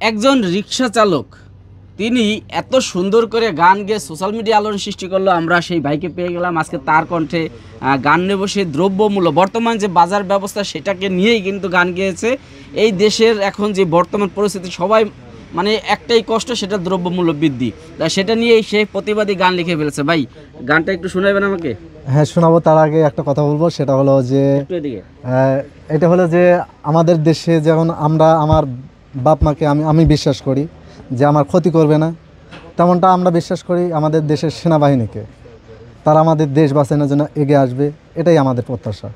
একজন রিক্সা চালক তিনি এত সুন্দর করে গান গেয়ে সোশ্যাল মিডিয়া আলোড়ন সৃষ্টি করলো। আমরা সেই ভাইকে পেয়ে গেলাম আজকে, তার কণ্ঠে গান নেব। সেই দ্রব্যমূল্য বর্তমান যে বাজার ব্যবস্থা সেটাকে নিয়েই কিন্তু গান গেয়েছে। এই দেশের এখন যে বর্তমান পরিস্থিতি, সবাই মানে একটাই কষ্ট, সেটা দ্রব্যমূল্য বৃদ্ধি। সেটা নিয়েই সে প্রতিবাদী গান লিখে ফেলেছে। ভাই, গানটা একটু শোনাবেন আমাকে? হ্যাঁ, শোনাবো। তার আগে একটা কথা বলবো, সেটা হলো যে এটা হলো যে আমাদের দেশে যেমন আমরা আমার বাপ মাকে আমি বিশ্বাস করি যে আমার ক্ষতি করবে না, তেমনটা আমরা বিশ্বাস করি আমাদের দেশের সেনাবাহিনীকে। তারা আমাদের দেশ বাঁচানোর জন্য এগিয়ে আসবে, এটাই আমাদের প্রত্যাশা।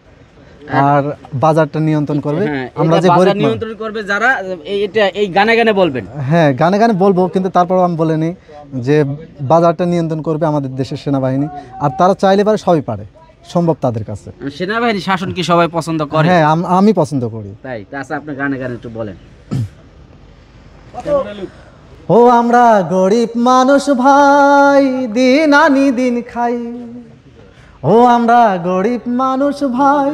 আর বাজারটা নিয়ন্ত্রণ করবে, আমরা যে গরিব নিয়ন্ত্রণ করবে যারা, এটা এই গানে গানে বলবেন। হ্যাঁ, গানে গানে বলবো, কিন্তু তারপরও আমি বলে নিই যে বাজারটা নিয়ন্ত্রণ করবে আমাদের দেশের সেনাবাহিনী। আর তারা চাইলে পারে, সবই পারে, সম্ভব তাদের কাছে। সেনাবাহিনী শাসন কি সবাই পছন্দ করে? হ্যাঁ, আমি পছন্দ করি। তাই আচ্ছা, আপনি গানে গানে একটু বলেন। ও আমরা গরিব মানুষ ভাই, দিন আনি দিন খাই। ও আমরা গরিব মানুষ ভাই,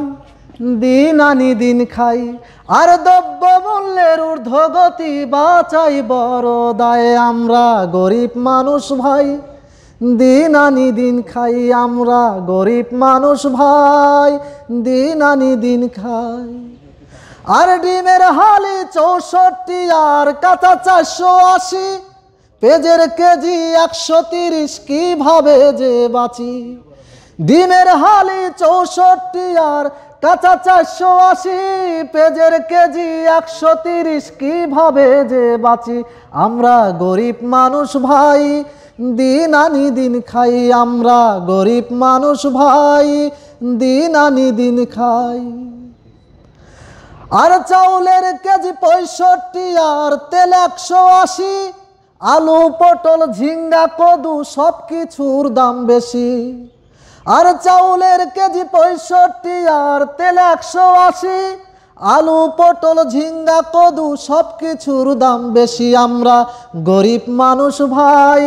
দিন আনি দিন খাই। আর দ্রব্য মূল্যের ঊর্ধ্বগতি বাঁচাই বড় দায়। আমরা গরিব মানুষ ভাই, দিন আনি দিন খাই। আমরা গরিব মানুষ ভাই, দিন আনি দিন খাই। আর ডিমের হালি 64 আর কাঁচা 480, পেঁয়াজের কেজি 130, কিভাবে যে বাঁচি। ডিমের হালি 64 আর কাঁচা 480, পেঁয়াজের কেজি 130, কিভাবে যে বাঁচি। আমরা গরিব মানুষ ভাই, দিন আনি দিন খাই। আমরা গরিব মানুষ ভাই, দিন আনি দিন খাই। আর চাউলের কেজি 65 আর তেল 180, আলু পটল ঝিঙ্গা কদু সব কিছুর দাম বেশি। আর চাউলের কেজি 65 আর তেল 180, আলু পটল ঝিঙ্গা কদু সব কিছুর দাম বেশি। আমরা গরিব মানুষ ভাই,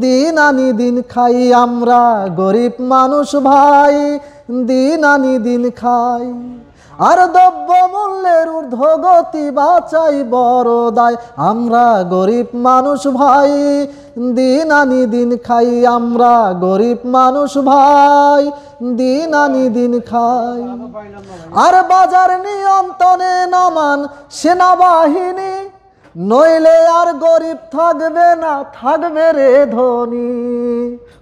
দিন আনি দিন খাই। আমরা গরিব মানুষ ভাই, দিন আনি দিন খাই। আর দ্রব্য মূল্যের ঊর্ধ্বগতি বাঁচাই বড় দায়। আমরা গরিব মানুষ ভাই, দিন আনি দিন খাই। আমরা গরিব মানুষ ভাই, দিন আনি দিন খাই। আর বাজার নিয়ন্ত্রণে নামান সেনাবাহিনী, নইলে আর গরিব থাকবে না, থাকবে রে ধনী।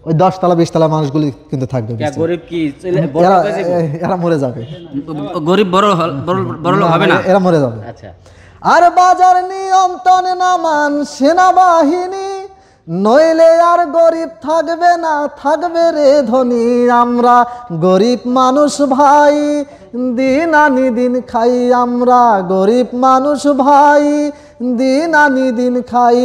ওই 10 তলা 20 তলা মানুষগুলি কিন্তু থাকবে। গরিব কি এরা মরে যাবে, গরিব বড় হবে না, এরা মরে যাবে। আচ্ছা। আর বাজার নিয়ন্ত্রণে নামান সেনাবাহিনী, নইলে আর গরিব থাকবে না, থাকবে রে ধনী। আমরা গরিব মানুষ ভাই, দিন আনি দিন খাই। আমরা গরিব মানুষ ভাই, দিন আনি দিন খাই।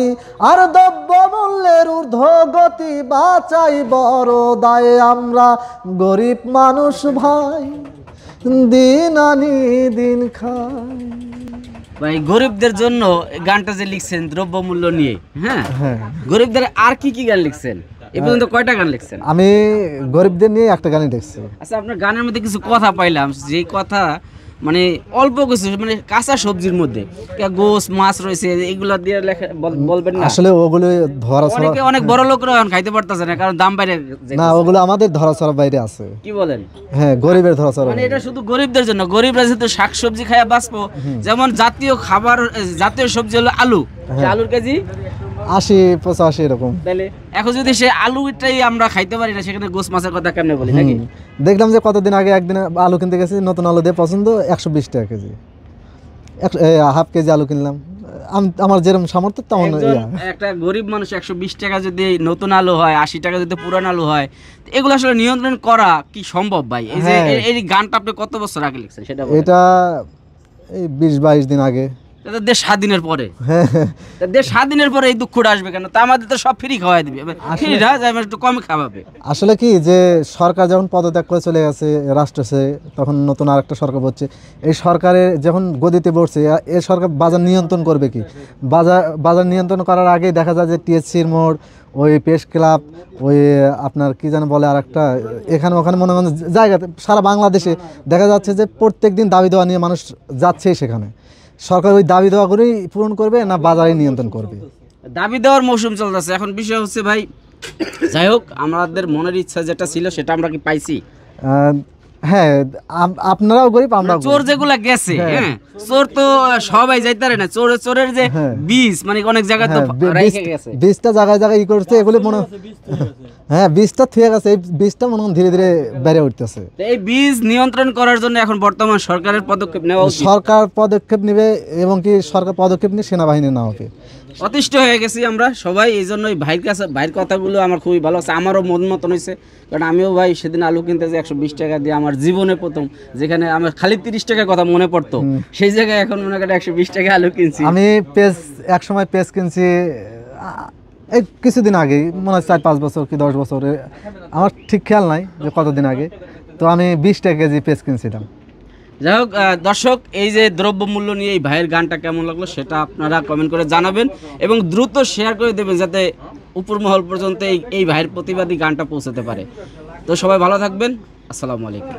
আর দ্রব্য মূল্যের ঊর্ধ্বগতি বাঁচাই বড় দায়। আমরা গরিব মানুষ ভাই, দিন আনি দিন খাই। ভাই, গরিবদের জন্য গানটা যে লিখছেন দ্রব্যমূল্য নিয়ে, হ্যাঁ, গরিবদের আর কি কি গান লিখছেন? এই পর্যন্ত কয়টা গান লিখছেন? আমি গরিবদের নিয়ে একটা গানই লিখছি। আচ্ছা, আপনার গানের মধ্যে কিছু কথা পাইলাম, যে কথা মানে অল্প কিছু, মানে কাঁচা সবজির মধ্যে গোস মাছ রয়েছে, এগুলা দিয়ে লেখা বলবেন না? আসলে ওগুলো ধরাছড়া, অনেক বড় লোকরা খাইতে পারতেছে না, কারণ দাম বাইরে না, ওগুলো আমাদের ধরাছড়া বাইরে আছে। কি বলেন? হ্যাঁ, গরিবের ধরাছড়া। মানে এটা শুধু গরিবদের জন্য। গরিবরা যেহেতু শাকসবজি খায়া বাঁচবো, যেমন জাতীয় খাবার, জাতীয় সবজি হলো আলু। আলুর কেজি 80-85 এরকম। তাহলে এখন যদি সে আলুটাই আমরা খাইতে পারি না, সেখানে গোস মাছের কথা কেমনে বলি নাকি? দেখলাম যে কতদিন আগে একদিন আলু কিনতে গেছি, নতুন আলু দিয়ে পছন্দ, 120 টাকা কেজি। হাফ কেজি আলু কিনলাম। আমার যেরকম সামর্থ্য তেমন। একটা গরিব মানুষ 120 টাকা যদি নতুন আলু হয়, 80 টাকা যদি পুরান আলু হয়, এগুলো আসলে নিয়ন্ত্রণ করা কি সম্ভব ভাই? এই যে এই গানটা আপনি কত বছর আগে লিখছেন সেটা? এটা এই 20-22 দিন আগে, দেশ স্বাধীনের পরে। দেশ স্বাধীনের পরে এই দুঃখটা আসবে কেন? তা আমাদের তো সব ফ্রি খাওয়াই দিবে, ফ্রিটা একটু কম খাওয়াবে। আসলে কি যে সরকার যখন পদত্যাগ করে চলে গেছে রাষ্ট্রসে, তখন নতুন আরেকটা সরকার হচ্ছে। এই সরকারের যখন গদিতে বসছে, এই সরকার বাজার নিয়ন্ত্রণ করবে কি? বাজার নিয়ন্ত্রণ করার আগেই দেখা যায় যে টিএসসির মোড়, ওই প্রেস ক্লাব, ওই আপনার কি যেন বলে আর একটা, এখানে ওখানে মনে জায়গাতে সারা বাংলাদেশে দেখা যাচ্ছে যে প্রত্যেক দিন দাবি দেওয়া নিয়ে মানুষ যাচ্ছেই সেখানে। সরকার ওই দাবি দেওয়া করেই পূরণ করবে না বাজারে নিয়ন্ত্রণ করবে? দাবি দেওয়ার মৌসুম চলতেছে, এখন বিষয় হচ্ছে ভাই, যাই হোক আমাদের মনের ইচ্ছা যেটা ছিল সেটা আমরা কি পাইছি? হ্যাঁ, আপনারাও গরিব আমরাও চোর গরিব। যেগুলা গেছে, হ্যাঁ চোর তো সবাই যাইতে পারে না, চোরের যে হ্যাঁ। বীজ মানে অনেক জায়গায় তো হ্যাঁ, রেখে গেছে। বীজটা জায়গায় জায়গায় ই করছে, এগুলি মনে হ্যাঁ বীজটা থেকে গেছে, এই বীজটা মনে হয় ধীরে ধীরে বেড়ে উঠতেছে। তো এই বীজ নিয়ন্ত্রণ করার জন্য এখন বর্তমান সরকারের পদক্ষেপ নেওয়া উচিত। সরকার পদক্ষেপ নেবে এবং কি সরকার পদক্ষেপ নিয়ে সেনাবাহিনী না হবে। অতিষ্ঠ হয়ে গেছি আমরা সবাই, এই জন্যই ভাইয়ের কথাগুলো আমার খুবই ভালো আছে, আমারও মন মতন হয়েছে। কারণ আমিও ভাই সেদিন আলু কিনতে যে 120 টাকা দিয়ে আমার জীবনে প্রথম, যেখানে আমার খালি 30 টাকার কথা মনে পড়তো, সেই জায়গায় এখন মনে করেন 120 টাকা আলু কিনছি। আমি এক সময় পেঁয়াজ কিনছি এই কিছুদিন আগে, মনে হয় 4-5 বছর কি 10 বছরে, আমার ঠিক খেয়াল নাই যে কতদিন আগে। তো আমি 20 টাকা কেজি পেঁয়াজ কিনছিলাম। যাই হোক দর্শক, এই যে দ্রব্যমূল্য নিয়ে এই ভাইয়ের গানটা কেমন লাগলো সেটা আপনারা কমেন্ট করে জানাবেন এবং দ্রুত শেয়ার করে দেবেন যাতে উপর মহল পর্যন্ত এই ভাইয়ের প্রতিবাদী গানটা পৌঁছাতে পারে। তো সবাই ভালো থাকবেন, আসসালামু আলাইকুম।